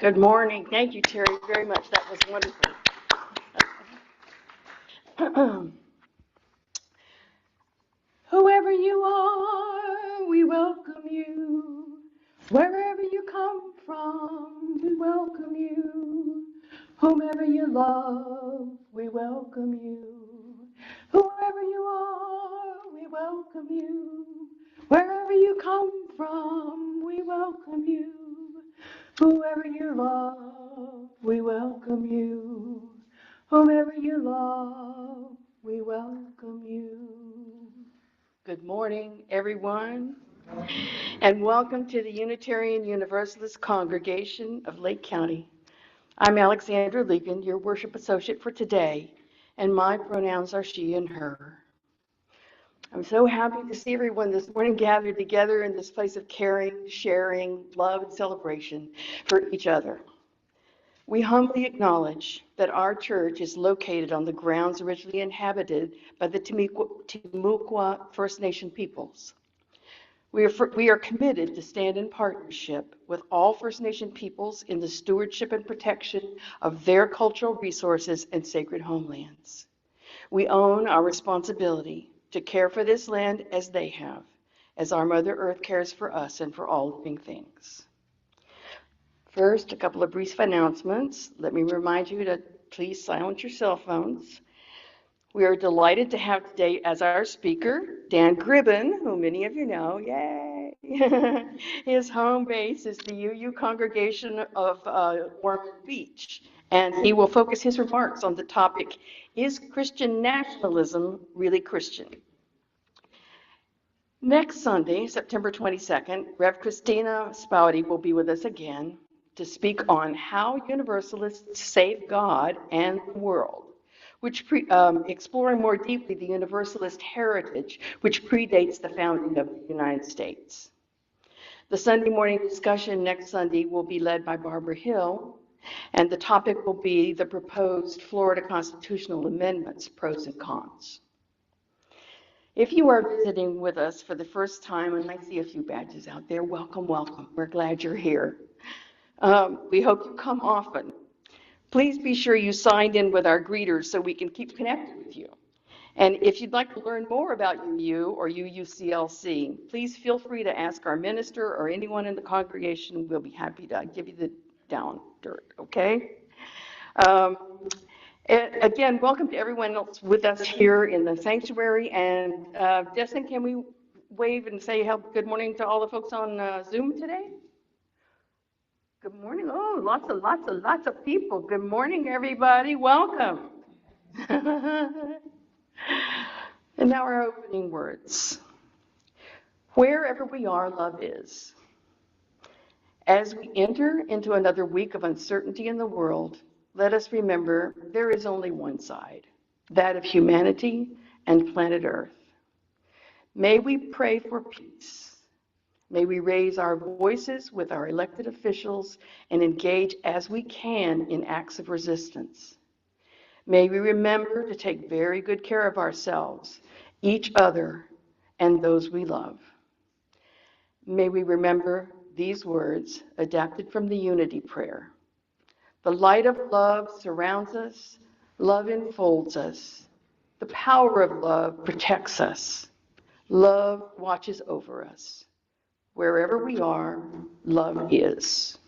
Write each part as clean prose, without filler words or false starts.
Good morning. Thank you, Terry, very much. That was wonderful. Whoever you are, we welcome you. Wherever you come from, we welcome you. Whomever you love, we welcome you. Whoever you are, we welcome you. Wherever you come from, we welcome you. Whoever you love, we welcome you. Whomever you love, we welcome you. Good morning, everyone, and welcome to the Unitarian Universalist Congregation of Lake County. I'm Alexandra Legan, your worship associate for today, and my pronouns are she and her. I'm so happy to see everyone this morning gathered together in this place of caring, sharing, love, and celebration for each other. We humbly acknowledge that our church is located on the grounds originally inhabited by the Timucua First Nation peoples. We are committed to stand in partnership with all First Nation peoples in the stewardship and protection of their cultural resources and sacred homelands. We own our responsibility to care for this land as they have, as our Mother Earth cares for us and for all living things. First, a couple of brief announcements. Let me remind you to please silence your cell phones. We are delighted to have today as our speaker, Dan Gribbin, who many of you know, yay! His home base is the UU congregation of Ormond Beach, and he will focus his remarks on the topic, is Christian nationalism really Christian? Next Sunday, September 22nd, Rev. Christina Spouty will be with us again to speak on how Universalists save God and the world, which exploring more deeply the Universalist heritage, which predates the founding of the United States. The Sunday morning discussion next Sunday will be led by Barbara Hill, and the topic will be the proposed Florida constitutional amendments, pros and cons. If you are visiting with us for the first time, and I see a few badges out there, welcome, welcome. We're glad you're here. We hope you come often. Please be sure you signed in with our greeters so we can keep connected with you. And if you'd like to learn more about UU or UUCLC, please feel free to ask our minister or anyone in the congregation. We'll be happy to give you the down dirt, okay? Again, welcome to everyone else with us here in the sanctuary. And Justin, can we wave and say good morning to all the folks on Zoom today? Good morning. Oh, lots of people. Good morning, everybody. Welcome. And now our opening words. Wherever we are, love is. As we enter into another week of uncertainty in the world, let us remember there is only one side, that of humanity and planet Earth. May we pray for peace. May we raise our voices with our elected officials and engage as we can in acts of resistance. May we remember to take very good care of ourselves, each other, and those we love. May we remember these words adapted from the Unity Prayer. The light of love surrounds us, love enfolds us. The power of love protects us. Love watches over us. Wherever we are, love is.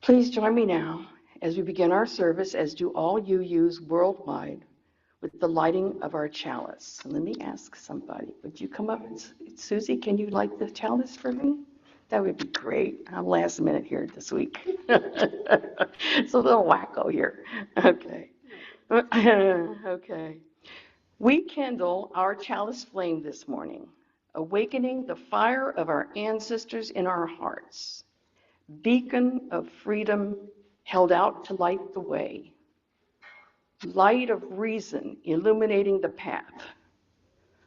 Please join me now as we begin our service, as do all UUs worldwide, with the lighting of our chalice. Let me ask somebody, would you come up? Susie, can you light the chalice for me? That would be great. I'm last minute here this week. It's a little wacko here. Okay. Okay. We kindle our chalice flame this morning, awakening the fire of our ancestors in our hearts, beacon of freedom held out to light the way, light of reason illuminating the path,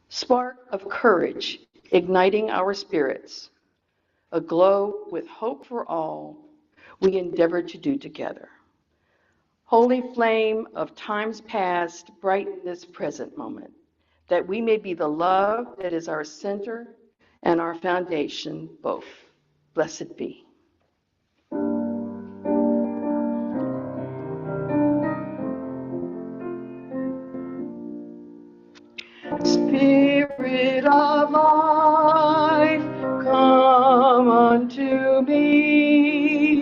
spark of courage igniting our spirits, aglow with hope for all we endeavor to do together. Holy flame of times past, brighten this present moment, that we may be the love that is our center and our foundation both. Blessed be. Spirit of life, come unto me.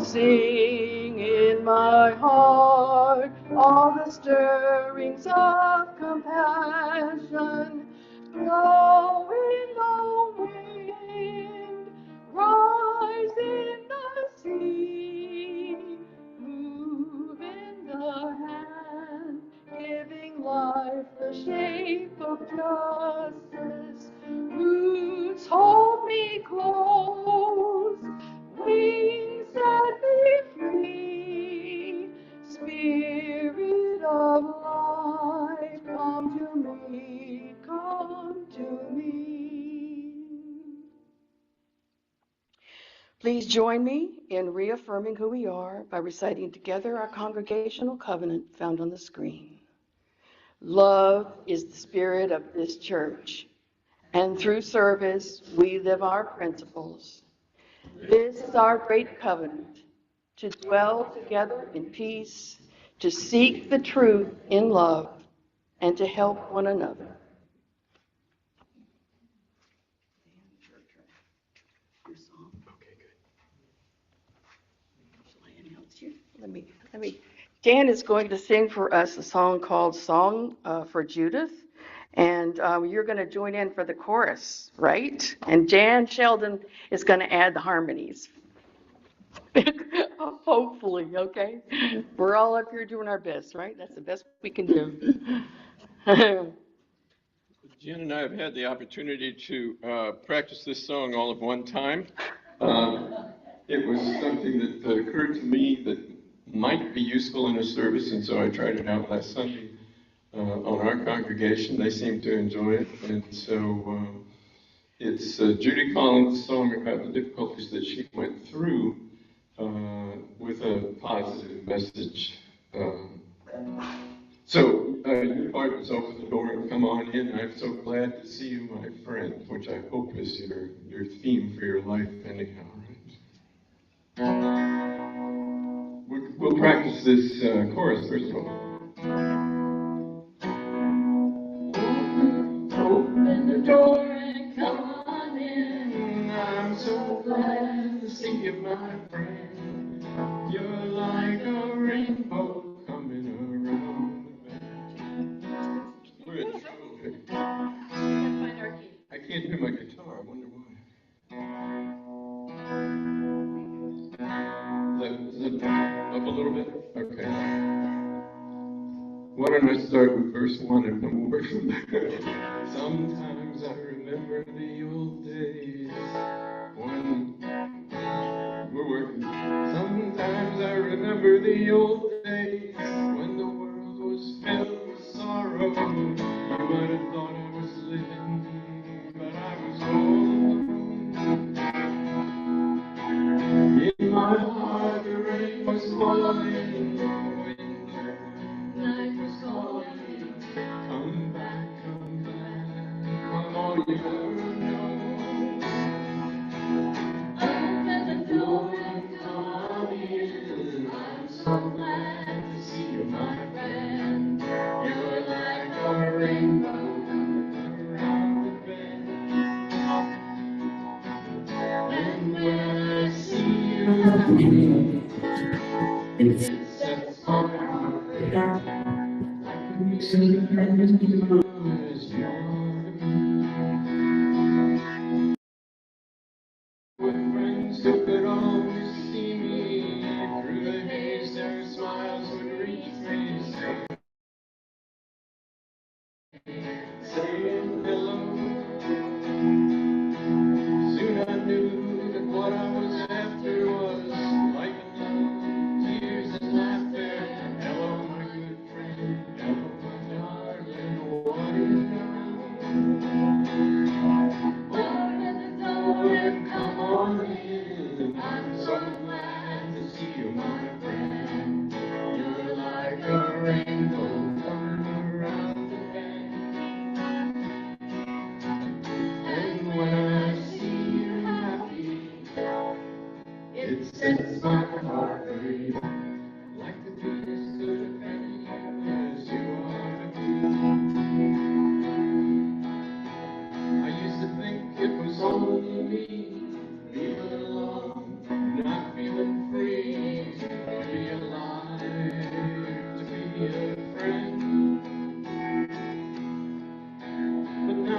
Sing in my heart all the stirrings of compassion. Blow in the wind, rise in the sea, move in the hand, giving life the shape of justice. Roots hold me close, wings set me free. Spirit of life, come to me, come to me. Please join me in reaffirming who we are by reciting together our congregational covenant found on the screen. Love is the spirit of this church, and through service we live our principles. This is our great covenant, to dwell together in peace, to seek the truth in love, and to help one another. Dan is going to sing for us a song called Song for Judith, and you're going to join in for the chorus, right? And Jan Sheldon is going to add the harmonies. Hopefully, okay? We're all up here doing our best, right? That's the best we can do. Jan and I have had the opportunity to practice this song all at one time. It was something that occurred to me that might be useful in a service, and so I tried it out last Sunday on our congregation. They seemed to enjoy it, and so it's Judy Collins' song about the difficulties that she went through with a positive message. So your partner's over the door and come on in. I'm so glad to see you, my friend, which I hope is your theme for your life anyhow, right? We'll practice this chorus first of all. Open the door and come on in. I'm so glad to see you, my friend. You're like a rainbow coming around the bend. We're in trouble. I can't hear my guitar. I wonder why. Is that up a little bit? Okay. Why don't I start with verse 1 and then we'll work from there. Sometimes I remember the old days when we're working. Sometimes I remember the old days when the world was filled with sorrow. You might have thought I was living, but I was all alone. In my heart the rain was falling, the night was calling. Come back, come all you ever know. Open the door and come on in. I'm so glad to see you, my friend. You're like a rainbow coming around the bend. And when I see you, it sets my heart like the music that is yours. With friends who could always see me through the haze, their smiles would reach me, saying hello. Soon I knew that what I was after was life and love, tears and laughter. Hello, my good friend. Hello, my darling. What do you know? Open the door and come on in. I'm so glad to see you, my friend. You're like a rainbow coming around the bend.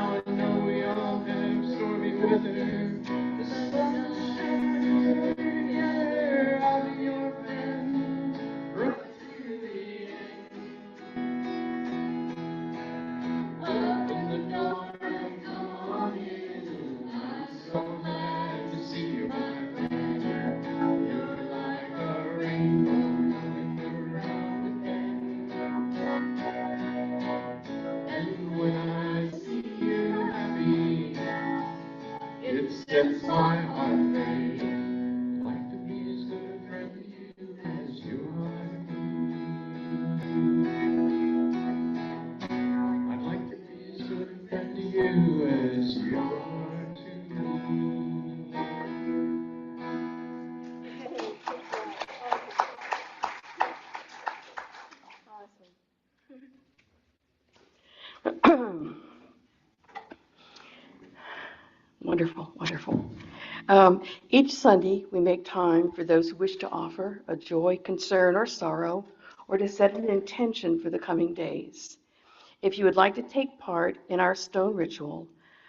now I know we all have stormy weather. The sun together, I'll be your friend right through the end. Open the door and come on in. I'm so glad to see you, my friend. You're like a rainbow coming around the bend. And when I see you happy, it sets my heart free. Like to be as good a friend to you as you are to me. I'd like to be as good a friend to you as you are to me. Wonderful, wonderful. Each Sunday, we make time for those who wish to offer a joy, concern, or sorrow, or to set an intention for the coming days. If you would like to take part in our stone ritual,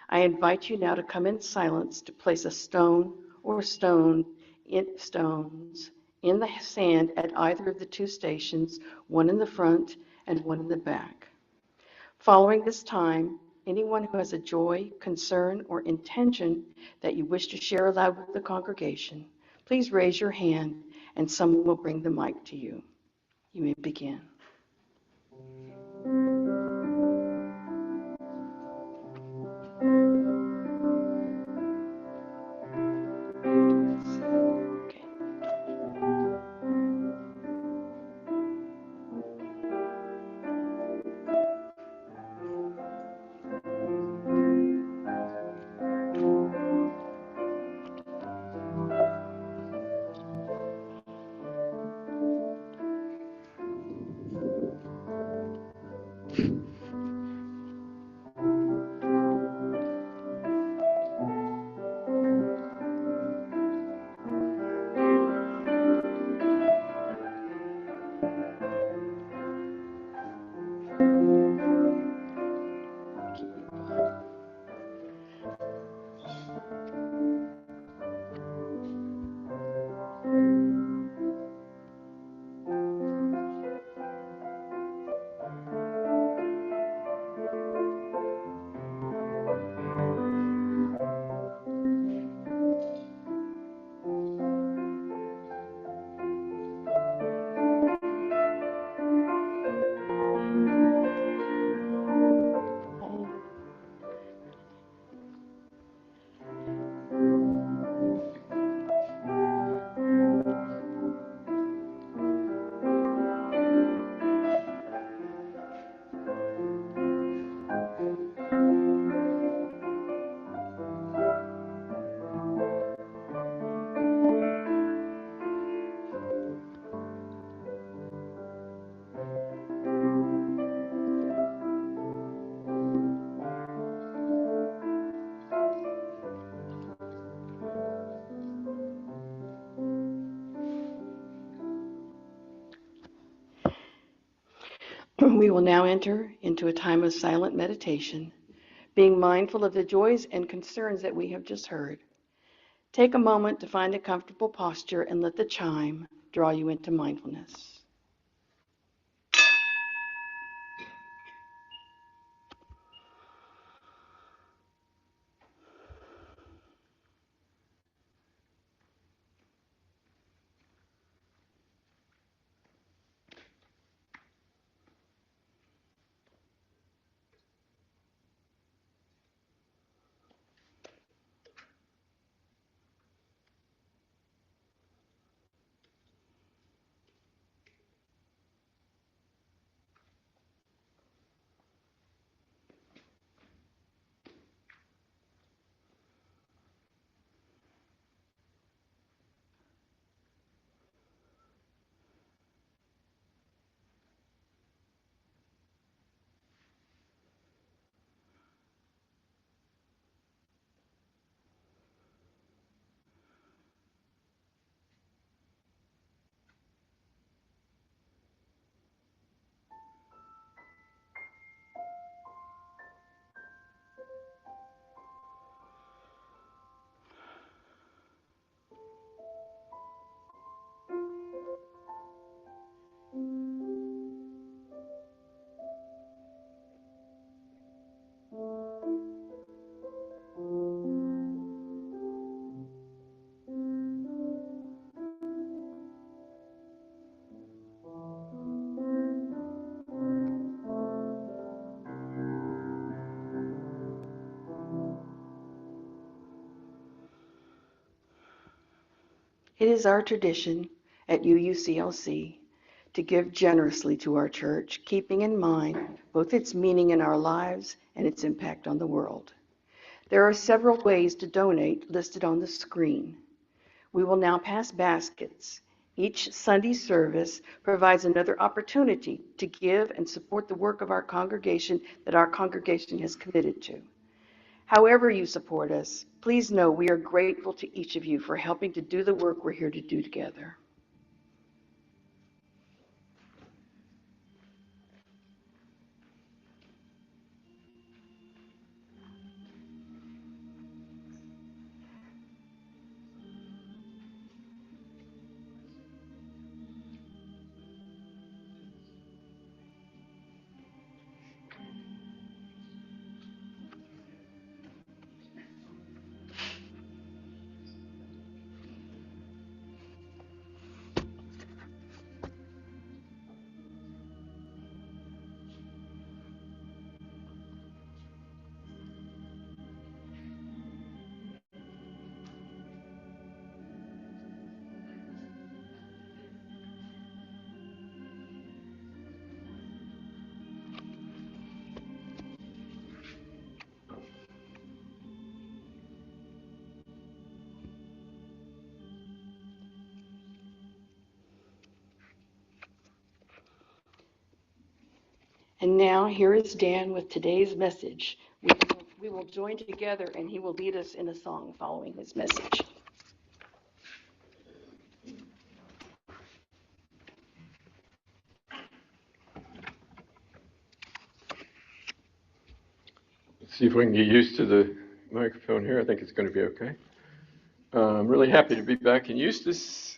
I invite you now to come in silence to place a stone or stones in the sand at either of the two stations, one in the front and one in the back. Following this time, anyone who has a joy, concern, or intention that you wish to share aloud with the congregation, please raise your hand and someone will bring the mic to you. You may begin. We will now enter into a time of silent meditation, being mindful of the joys and concerns that we have just heard. Take a moment to find a comfortable posture and let the chime draw you into mindfulness. It is our tradition at UUCLC to give generously to our church, keeping in mind both its meaning in our lives and its impact on the world. There are several ways to donate listed on the screen. We will now pass baskets. Each Sunday service provides another opportunity to give and support the work of our congregation that our congregation has committed to. However you support us, please know we are grateful to each of you for helping to do the work we're here to do together. And now here is Dan with today's message. We will join together and he will lead us in a song following his message. Let's see if we can get used to the microphone here. I think it's going to be okay. I'm really happy to be back in Eustis.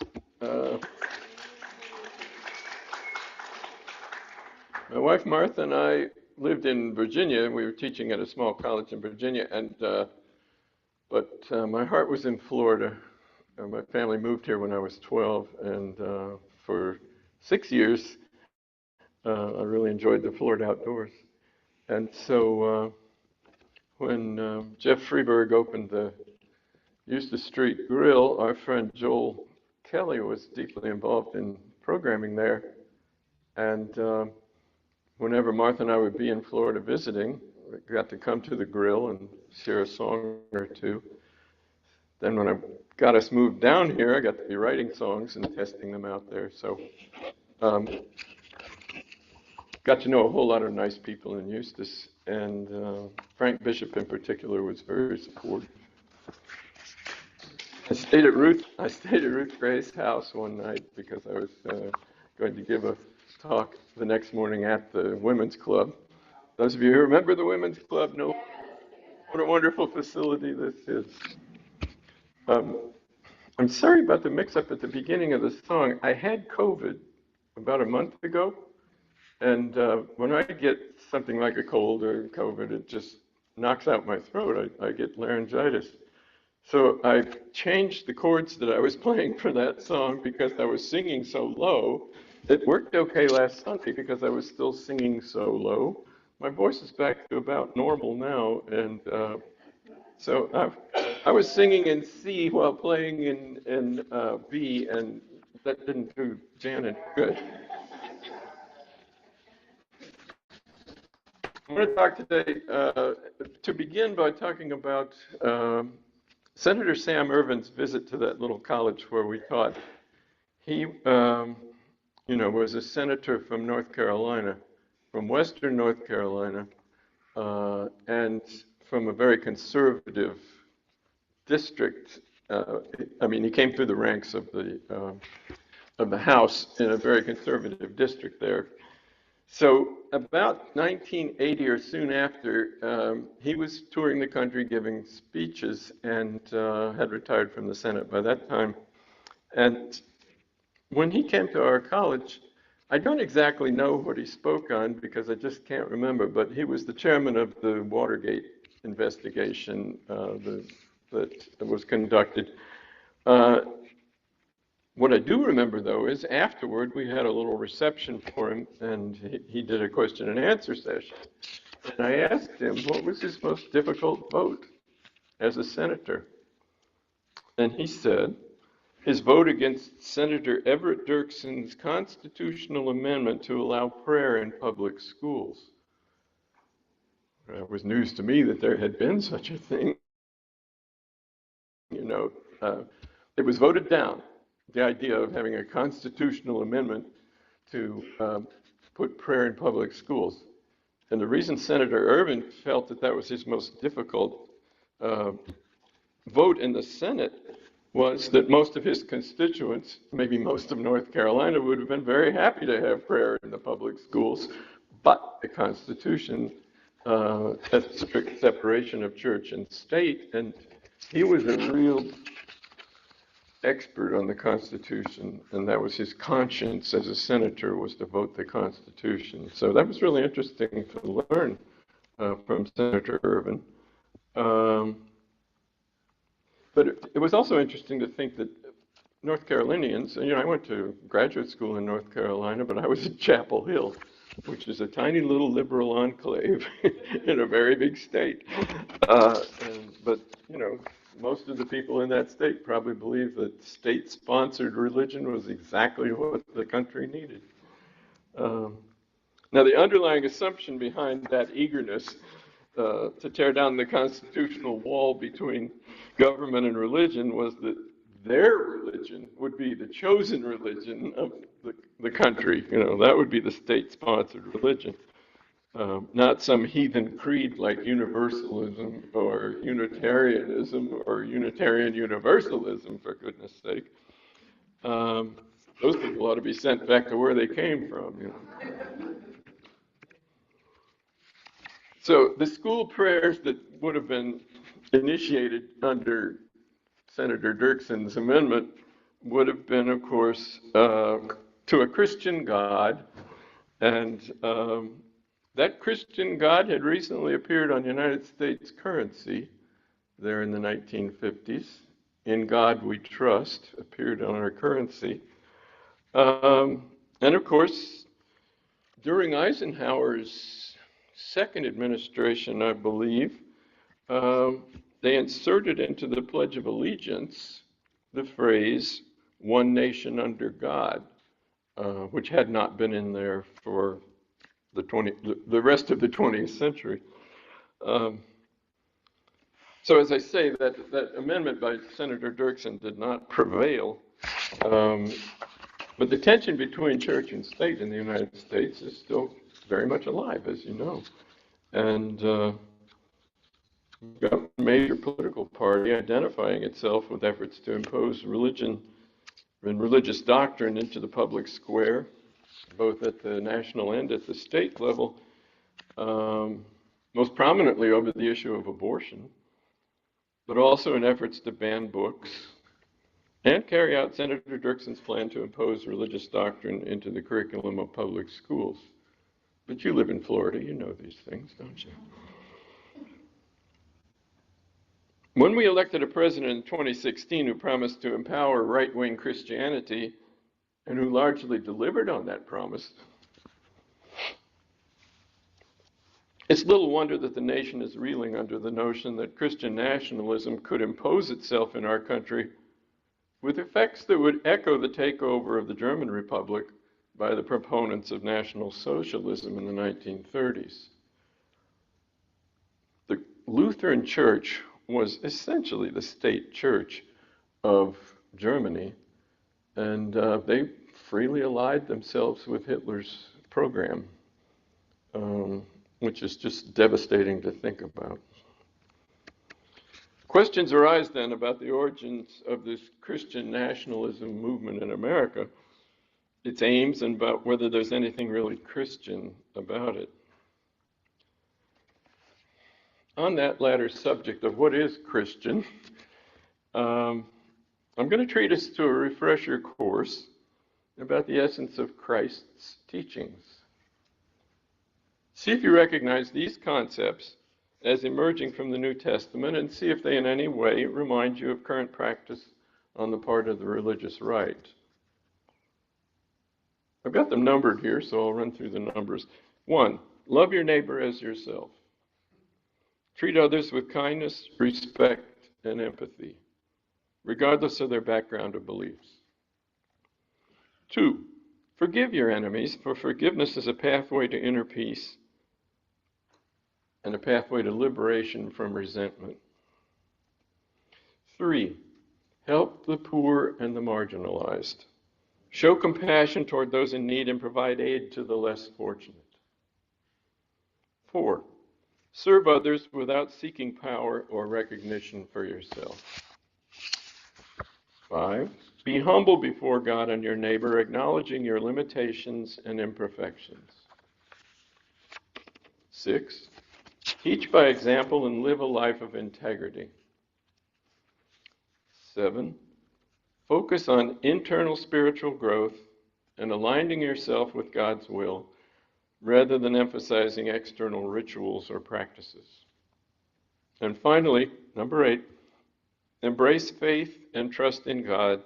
My wife Martha and I lived in Virginia. We were teaching at a small college in Virginia, but my heart was in Florida. My family moved here when I was 12, and for 6 years, I really enjoyed the Florida outdoors. And so when Jeff Freeberg opened the Eustis Street Grill, our friend Joel Kelly was deeply involved in programming there. And whenever Martha and I would be in Florida visiting, we got to come to the grill and share a song or two. Then when I got us moved down here, I got to be writing songs and testing them out there. So got to know a whole lot of nice people in Eustis, and Frank Bishop in particular was very supportive. I stayed at Ruth Gray's house one night because I was going to give a talk the next morning at the Women's Club. Those of you who remember the Women's Club know what a wonderful facility this is. I'm sorry about the mix-up at the beginning of the song. I had COVID about a month ago, and when I get something like a cold or COVID, it just knocks out my throat. I get laryngitis. So I changed the chords that I was playing for that song because I was singing so low. It worked okay last Sunday because I was still singing so low. My voice is back to about normal now, and so I was singing in C while playing in B, and that didn't do Janet good. I want to talk today, to begin by talking about Senator Sam Ervin's visit to that little college where we taught. He, was a senator from North Carolina, from Western North Carolina, and from a very conservative district. He came through the ranks of the House in a very conservative district there. So about 1980 or soon after, he was touring the country giving speeches and had retired from the Senate by that time. And when he came to our college, I don't exactly know what he spoke on because I just can't remember, but he was the chairman of the Watergate investigation that was conducted. What I do remember, though, is afterward we had a little reception for him, and he did a question and answer session. And I asked him what was his most difficult vote as a senator. And he said, his vote against Senator Everett Dirksen's constitutional amendment to allow prayer in public schools. It was news to me that there had been such a thing. It was voted down, the idea of having a constitutional amendment to put prayer in public schools. And the reason Senator Ervin felt that that was his most difficult vote in the Senate was that most of his constituents, maybe most of North Carolina, would have been very happy to have prayer in the public schools, but the Constitution has a strict separation of church and state, and he was a real expert on the Constitution, and that was his conscience as a senator, was to vote the Constitution. So that was really interesting to learn from Senator Ervin. But it was also interesting to think that North Carolinians, I went to graduate school in North Carolina, but I was at Chapel Hill, which is a tiny little liberal enclave in a very big state. But most of the people in that state probably believe that state-sponsored religion was exactly what the country needed. Now, the underlying assumption behind that eagerness to tear down the constitutional wall between government and religion was that their religion would be the chosen religion of the country. That would be the state-sponsored religion. Not some heathen creed like Universalism or Unitarianism or Unitarian Universalism, for goodness sake. Those people ought to be sent back to where they came from. So the school prayers that would have been initiated under Senator Dirksen's amendment would have been, of course, to a Christian God, and that Christian God had recently appeared on United States currency there in the 1950s. In God We Trust appeared on our currency. And of course, during Eisenhower's second administration, I believe, they inserted into the Pledge of Allegiance the phrase, "One nation under God," which had not been in there for the rest of the 20th century. So as I say, that amendment by Senator Dirksen did not prevail. But the tension between church and state in the United States is still very much alive, as you know. And we've got a major political party identifying itself with efforts to impose religion and religious doctrine into the public square, both at the national and at the state level, most prominently over the issue of abortion, but also in efforts to ban books and carry out Senator Dirksen's plan to impose religious doctrine into the curriculum of public schools. But you live in Florida, you know these things, don't you? When we elected a president in 2016 who promised to empower right-wing Christianity and who largely delivered on that promise, it's little wonder that the nation is reeling under the notion that Christian nationalism could impose itself in our country with effects that would echo the takeover of the German Republic by the proponents of National Socialism in the 1930s. The Lutheran Church was essentially the state church of Germany, and they freely allied themselves with Hitler's program, which is just devastating to think about. Questions arise then about the origins of this Christian nationalism movement in America, its aims, and about whether there's anything really Christian about it. On that latter subject of what is Christian, I'm going to treat us to a refresher course about the essence of Christ's teachings. See if you recognize these concepts as emerging from the New Testament, and see if they in any way remind you of current practice on the part of the religious right. I've got them numbered here, so I'll run through the numbers. 1, love your neighbor as yourself. Treat others with kindness, respect, and empathy. regardless of their background or beliefs. 2, forgive your enemies, for forgiveness is a pathway to inner peace and a pathway to liberation from resentment. 3, help the poor and the marginalized. Show compassion toward those in need and provide aid to the less fortunate. 4, serve others without seeking power or recognition for yourself. 5, be humble before God and your neighbor, acknowledging your limitations and imperfections. 6, teach by example and live a life of integrity. 7, focus on internal spiritual growth and aligning yourself with God's will rather than emphasizing external rituals or practices. And finally, number 8, embrace faith and trust in God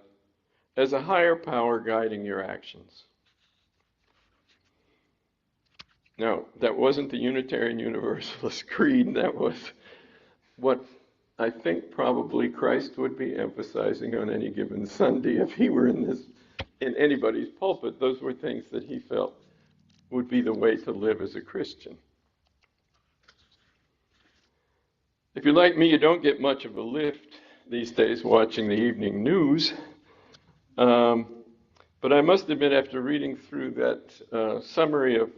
as a higher power guiding your actions. Now, that wasn't the Unitarian Universalist Creed. That was what I think probably Christ would be emphasizing on any given Sunday if he were in anybody's pulpit. Those were things that he felt would be the way to live as a Christian. If you're like me, you don't get much of a lift these days watching the evening news. But I must admit, after reading through that summary of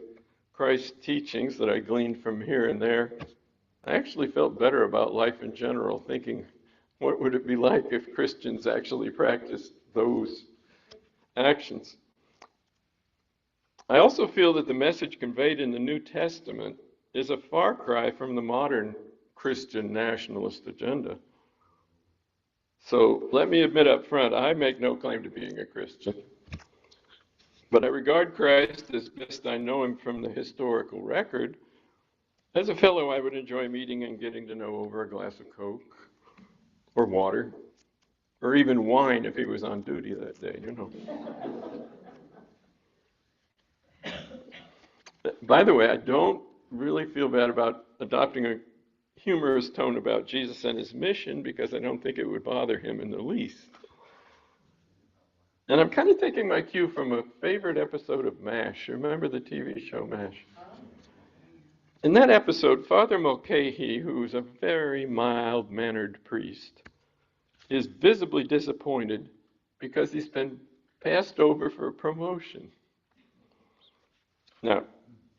Christ's teachings that I gleaned from here and there, I actually felt better about life in general, thinking, what would it be like if Christians actually practiced those actions? I also feel that the message conveyed in the New Testament is a far cry from the modern Christian nationalist agenda. So let me admit up front, I make no claim to being a Christian. But I regard Christ, as best I know him from the historical record, as a fellow I would enjoy meeting and getting to know over a glass of Coke or water, or even wine if he was on duty that day, By the way, I don't really feel bad about adopting a humorous tone about Jesus and his mission because I don't think it would bother him in the least. And I'm kind of taking my cue from a favorite episode of MASH. Remember the TV show MASH? In that episode, Father Mulcahy, who's a very mild-mannered priest, is visibly disappointed because he's been passed over for a promotion. Now,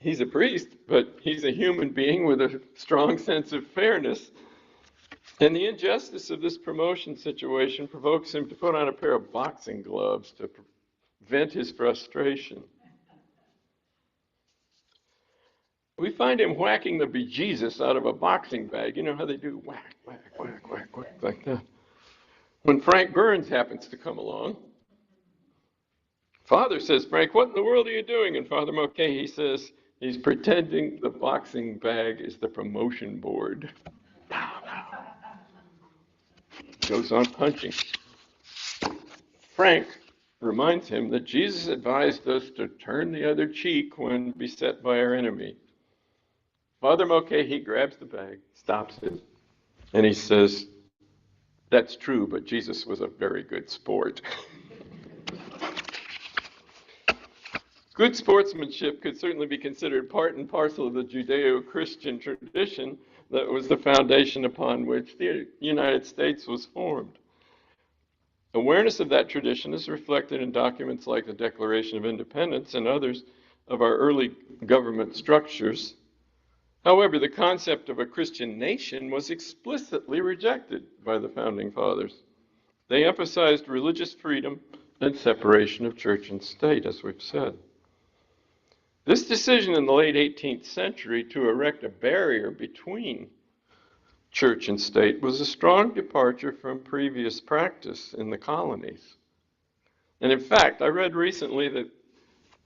he's a priest, but he's a human being with a strong sense of fairness. And the injustice of this promotion situation provokes him to put on a pair of boxing gloves to vent his frustration. We find him whacking the bejesus out of a boxing bag. You know how they do whack, whack, whack, whack, whack, like that. When Frank Burns happens to come along, Father says, Frank, what in the world are you doing? And Father Mulcahy says, he's pretending the boxing bag is the promotion board. Goes on punching. Frank reminds him that Jesus advised us to turn the other cheek when beset by our enemy. Father Mulcahy grabs the bag, stops it, and he says, that's true, but Jesus was a very good sport. Good sportsmanship could certainly be considered part and parcel of the Judeo-Christian tradition that was the foundation upon which the United States was formed. Awareness of that tradition is reflected in documents like the Declaration of Independence and others of our early government structures. However, the concept of a Christian nation was explicitly rejected by the Founding Fathers. They emphasized religious freedom and separation of church and state, as we've said. This decision in the late 18th century to erect a barrier between church and state was a strong departure from previous practice in the colonies. And in fact, I read recently that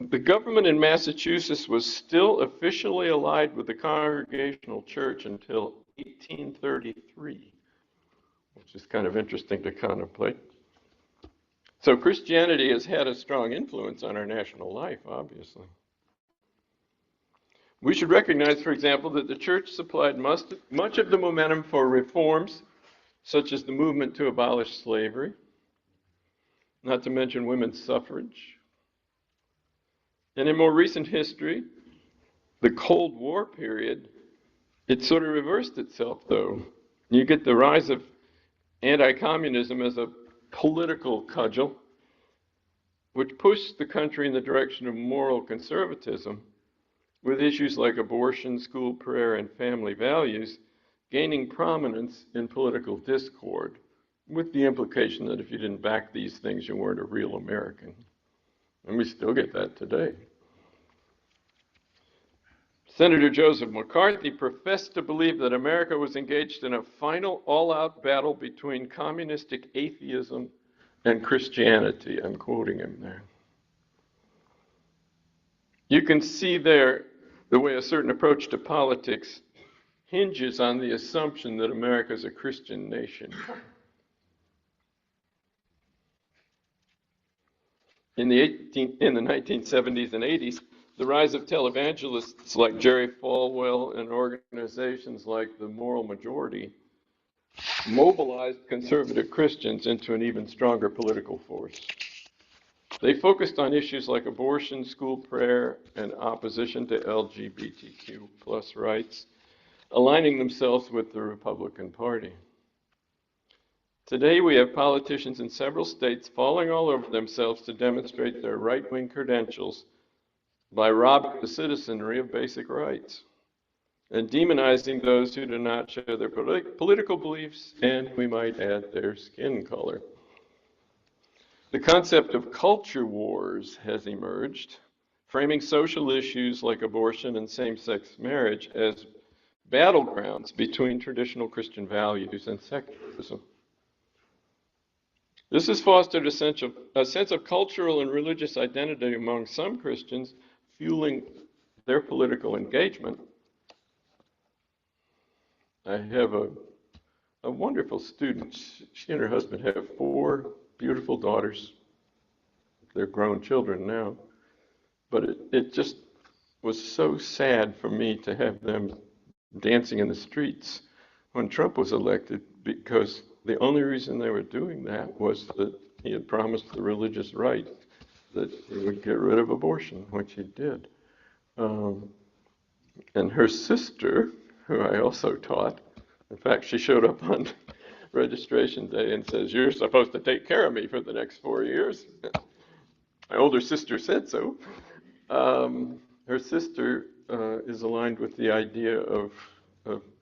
the government in Massachusetts was still officially allied with the Congregational Church until 1833, which is kind of interesting to contemplate. So Christianity has had a strong influence on our national life, obviously. We should recognize, for example, that the church supplied much of the momentum for reforms such as the movement to abolish slavery, not to mention women's suffrage. And in more recent history, the Cold War period, it sort of reversed itself, though. You get the rise of anti-communism as a political cudgel, which pushed the country in the direction of moral conservatism, with issues like abortion, school prayer, and family values gaining prominence in political discord, with the implication that if you didn't back these things, you weren't a real American. And we still get that today. Senator Joseph McCarthy professed to believe that America was engaged in a final all-out battle between communistic atheism and Christianity. I'm quoting him there. You can see there the way a certain approach to politics hinges on the assumption that America is a Christian nation. In the 1970s and 80s, the rise of televangelists like Jerry Falwell and organizations like the Moral Majority mobilized conservative Christians into an even stronger political force. They focused on issues like abortion, school prayer, and opposition to LGBTQ plus rights, aligning themselves with the Republican Party. Today, we have politicians in several states falling all over themselves to demonstrate their right-wing credentials by robbing the citizenry of basic rights and demonizing those who do not share their political beliefs and, we might add, their skin color. The concept of culture wars has emerged, framing social issues like abortion and same-sex marriage as battlegrounds between traditional Christian values and secularism. This has fostered a sense of cultural and religious identity among some Christians, fueling their political engagement. I have a wonderful student. She and her husband have 4 beautiful daughters. They're grown children now. But it just was so sad for me to have them dancing in the streets when Trump was elected, because the only reason they were doing that was that he had promised the religious right that he would get rid of abortion, which he did. And her sister, who I also taught, in fact, she showed up on registration day and says, "You're supposed to take care of me for the next 4 years." My older sister said so. Her sister is aligned with the idea of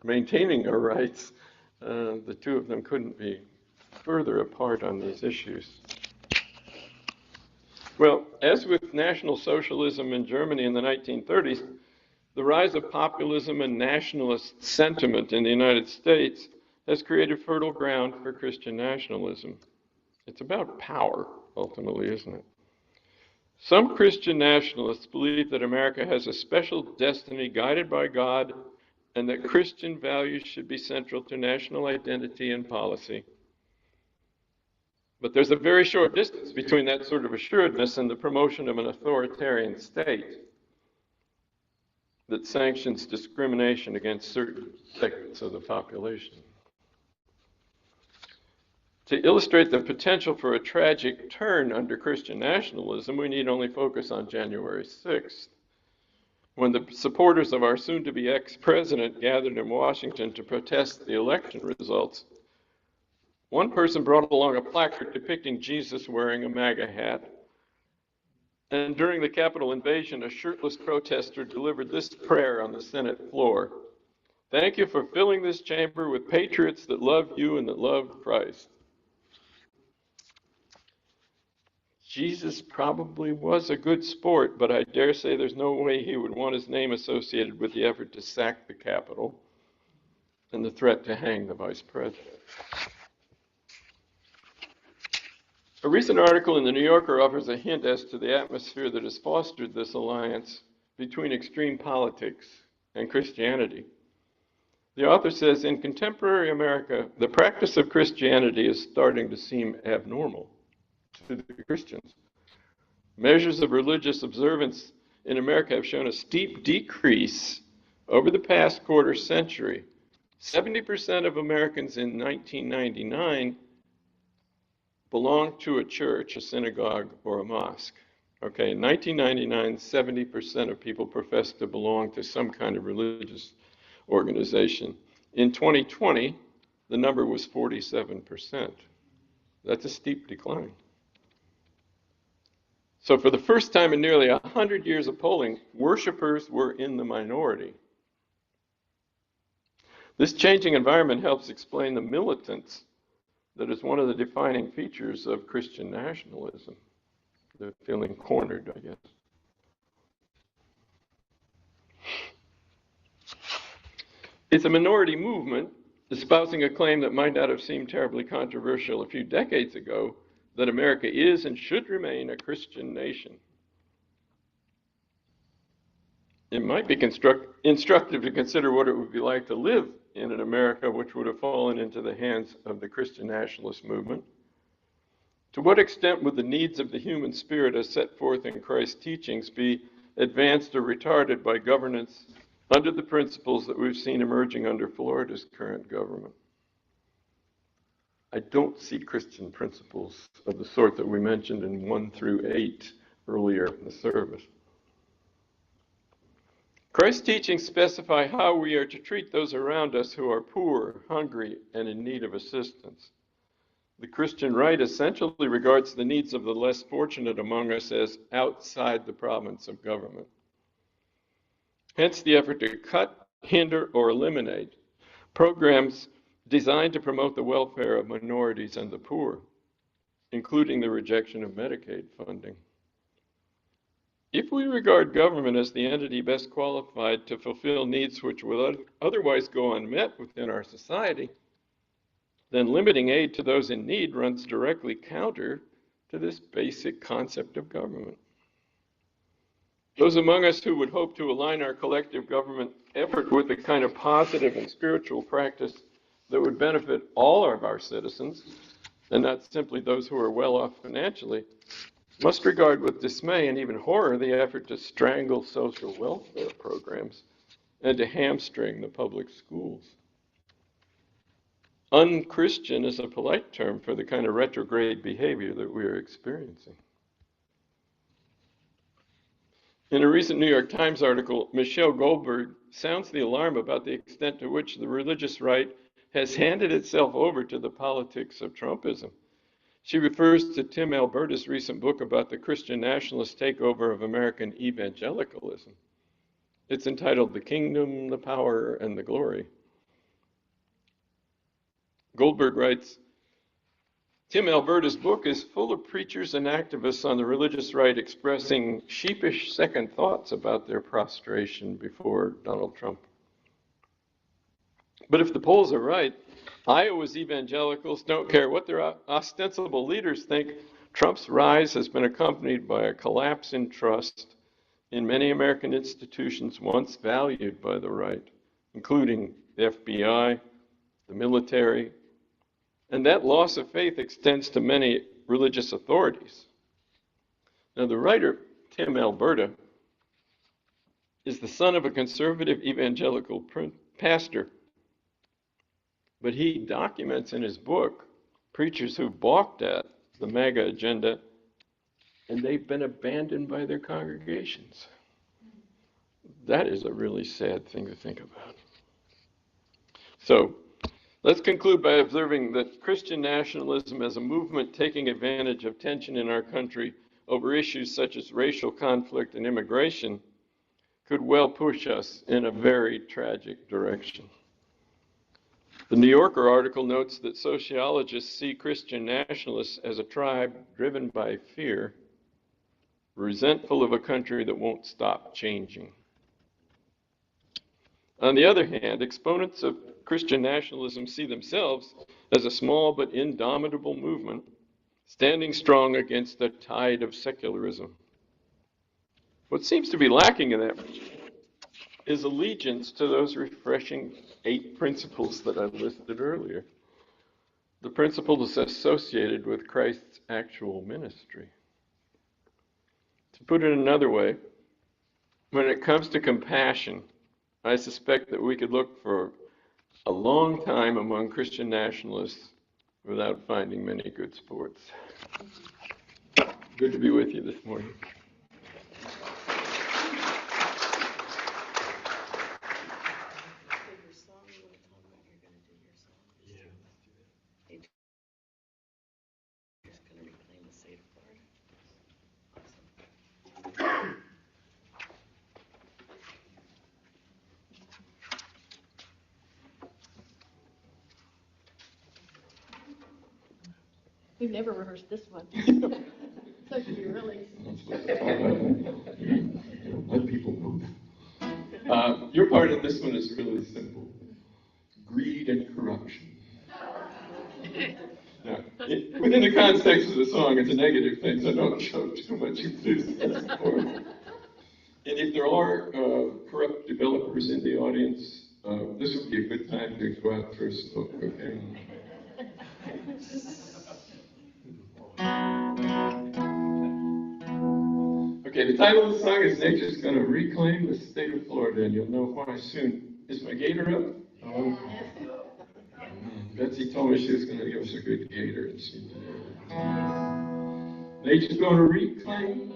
maintaining our rights. The two of them couldn't be further apart on these issues. Well, as with National Socialism in Germany in the 1930s, the rise of populism and nationalist sentiment in the United States has created fertile ground for Christian nationalism. It's about power, ultimately, isn't it? Some Christian nationalists believe that America has a special destiny guided by God and that Christian values should be central to national identity and policy. But there's a very short distance between that sort of assuredness and the promotion of an authoritarian state that sanctions discrimination against certain segments of the population. To illustrate the potential for a tragic turn under Christian nationalism, we need only focus on January 6th, when the supporters of our soon-to-be ex-president gathered in Washington to protest the election results. One person brought along a placard depicting Jesus wearing a MAGA hat. And during the Capitol invasion, a shirtless protester delivered this prayer on the Senate floor: "Thank you for filling this chamber with patriots that love you and that love Christ." Jesus probably was a good sport, but I dare say there's no way he would want his name associated with the effort to sack the Capitol and the threat to hang the vice president. A recent article in the New Yorker offers a hint as to the atmosphere that has fostered this alliance between extreme politics and Christianity. The author says, in contemporary America, the practice of Christianity is starting to seem abnormal to the Christians. Measures of religious observance in America have shown a steep decrease over the past quarter century, 70% of Americans in 1999 belonged to a church, a synagogue, or a mosque. Okay, in 1999, 70% of people professed to belong to some kind of religious organization. In 2020, the number was 47%. That's a steep decline. So for the first time in nearly 100 years of polling, worshipers were in the minority. This changing environment helps explain the militance that is one of the defining features of Christian nationalism. They're feeling cornered, I guess. It's a minority movement espousing a claim that might not have seemed terribly controversial a few decades ago, that America is and should remain a Christian nation. It might be instructive to consider what it would be like to live in an America which would have fallen into the hands of the Christian nationalist movement. To what extent would the needs of the human spirit as set forth in Christ's teachings be advanced or retarded by governance under the principles that we've seen emerging under Florida's current government? I don't see Christian principles of the sort that we mentioned in 1 through 8 earlier in the service. Christ's teachings specify how we are to treat those around us who are poor, hungry, and in need of assistance. The Christian right essentially regards the needs of the less fortunate among us as outside the province of government. Hence the effort to cut, hinder, or eliminate programs designed to promote the welfare of minorities and the poor, including the rejection of Medicaid funding. If we regard government as the entity best qualified to fulfill needs which would otherwise go unmet within our society, then limiting aid to those in need runs directly counter to this basic concept of government. Those among us who would hope to align our collective government effort with the kind of positive and spiritual practice that would benefit all of our citizens, and not simply those who are well off financially, must regard with dismay and even horror the effort to strangle social welfare programs and to hamstring the public schools. Unchristian is a polite term for the kind of retrograde behavior that we are experiencing. In a recent New York Times article, Michelle Goldberg sounds the alarm about the extent to which the religious right has handed itself over to the politics of Trumpism. She refers to Tim Alberta's recent book about the Christian nationalist takeover of American evangelicalism. It's entitled The Kingdom, the Power, and the Glory. Goldberg writes, Tim Alberta's book is full of preachers and activists on the religious right expressing sheepish second thoughts about their prostration before Donald Trump. But if the polls are right, Iowa's evangelicals don't care what their ostensible leaders think. Trump's rise has been accompanied by a collapse in trust in many American institutions once valued by the right, including the FBI, the military, and that loss of faith extends to many religious authorities. Now, the writer, Tim Alberta, is the son of a conservative evangelical pastor, but he documents in his book preachers who balked at the MAGA agenda, and they've been abandoned by their congregations. That is a really sad thing to think about. So, let's conclude by observing that Christian nationalism as a movement taking advantage of tension in our country over issues such as racial conflict and immigration could well push us in a very tragic direction. The New Yorker article notes that sociologists see Christian nationalists as a tribe driven by fear, resentful of a country that won't stop changing. On the other hand, exponents of Christian nationalism see themselves as a small but indomitable movement, standing strong against the tide of secularism. What seems to be lacking in that is allegiance to those refreshing 8 principles that I listed earlier, the principles associated with Christ's actual ministry. To put it another way, when it comes to compassion, I suspect that we could look for a long time among Christian nationalists without finding many good sports. Good to be with you this morning. We've never rehearsed this one. So should be really. Let people move. Your part in this one is really simple. Greed and corruption. Now, within the context of the song, it's a negative thing, so don't show too much enthusiasm for it. And if there are corrupt developers in the audience, this would be a good time to go out for a smoke, okay? Okay, the title of the song is Nature's Gonna Reclaim the State of Florida, and you'll know why soon. Is my gator up? Oh. Betsy told me she was going to give us a good gator, and she did. Nature's going to reclaim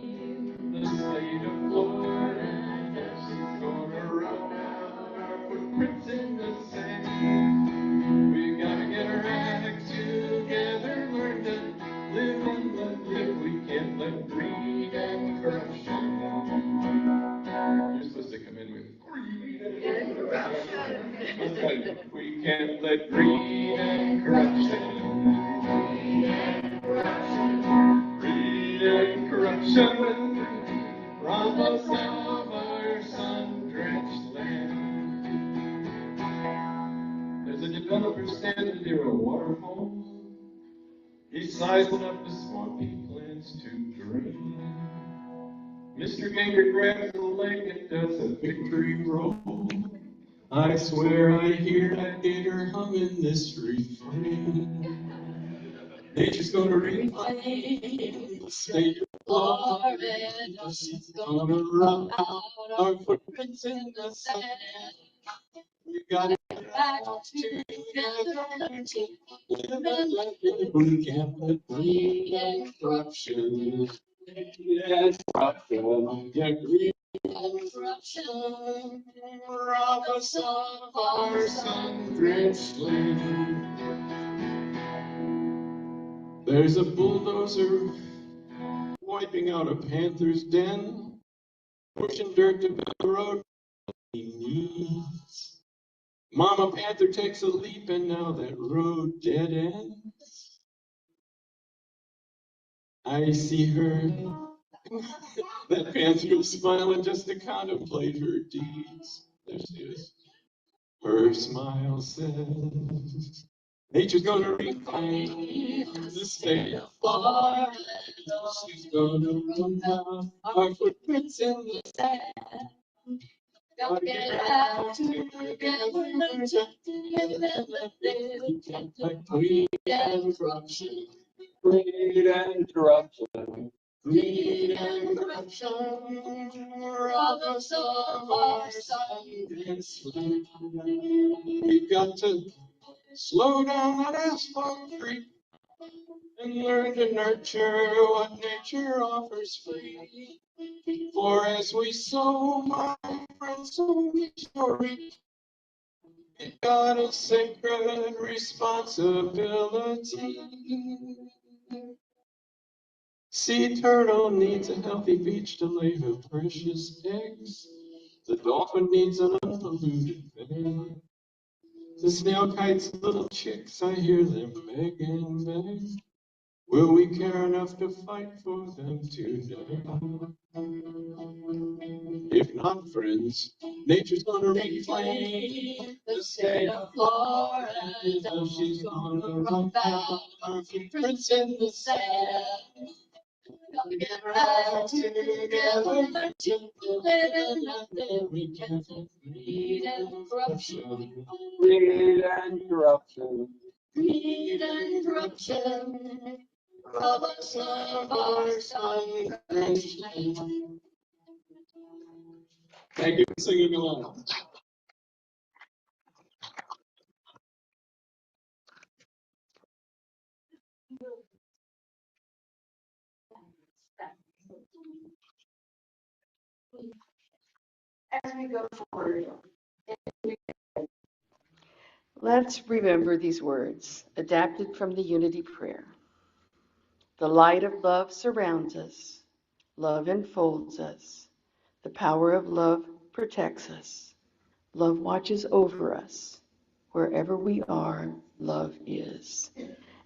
the state of Florida, and she's going to rub out our footprints in the sand. We got to get our act together, learn to live and let live. We can't let greed and corruption. You're supposed to come in with greed and corruption. We can't let greed and corruption. Greed and corruption rob us of our sun-drenched land. There's a developer standing near a waterfall. He's sizing up the swampy plants to drain. Mr. Gator grabs the leg and does a victory roll. I swear I hear that gator humming this refrain. Nature's gonna reclaim the state of Florida. She's gonna rub out our footprints in the sand. We gotta get out together to live and let live. We can't let greed and corruption. And corruption, yeah, greed and corruption rob us of our sun-drenched land. There's a bulldozer wiping out a panther's den, pushing dirt to build the road he needs. Mama Panther takes a leap and now that road dead ends. I see her, that panther was smiling just to contemplate her deeds. There she is. Her smile says, Nature's gonna reclaim the state of Florida. She's gonna run down our footprints in the sand. Gotta get out together, learn to live and let live. We can't let greed and corruption. Greed and corruption. Greed and corruption rob us of our sun-drenched land. We've got to slow down that asphalt creep and learn to nurture what nature offers free. For as we sow, my friends, so we shall reap. It got a sacred responsibility. Sea turtle needs a healthy beach to lay her precious eggs. The dolphin needs an unpolluted bay. The snail kite's little chicks, I hear them beg and beg. Will we care enough to fight for them today? If not, friends, nature's gonna reclaim the state of Florida. She's gonna rub out our footprints in the sand. Gotta get right together, let you live and let live. We can't let greed and corruption. Greed and corruption. Greed and corruption rob us of our sun-drenched land. Thank you for singing along. As we go forward, let's remember these words, adapted from the Unity Prayer. The light of love surrounds us. Love enfolds us. The power of love protects us. Love watches over us. Wherever we are, love is.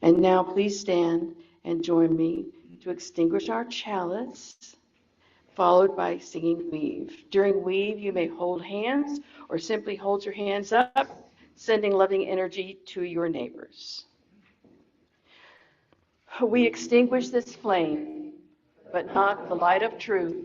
And now please stand and join me to extinguish our chalice, followed by singing Weave. During Weave, you may hold hands or simply hold your hands up, sending loving energy to your neighbors. We extinguish this flame, but not the light of truth.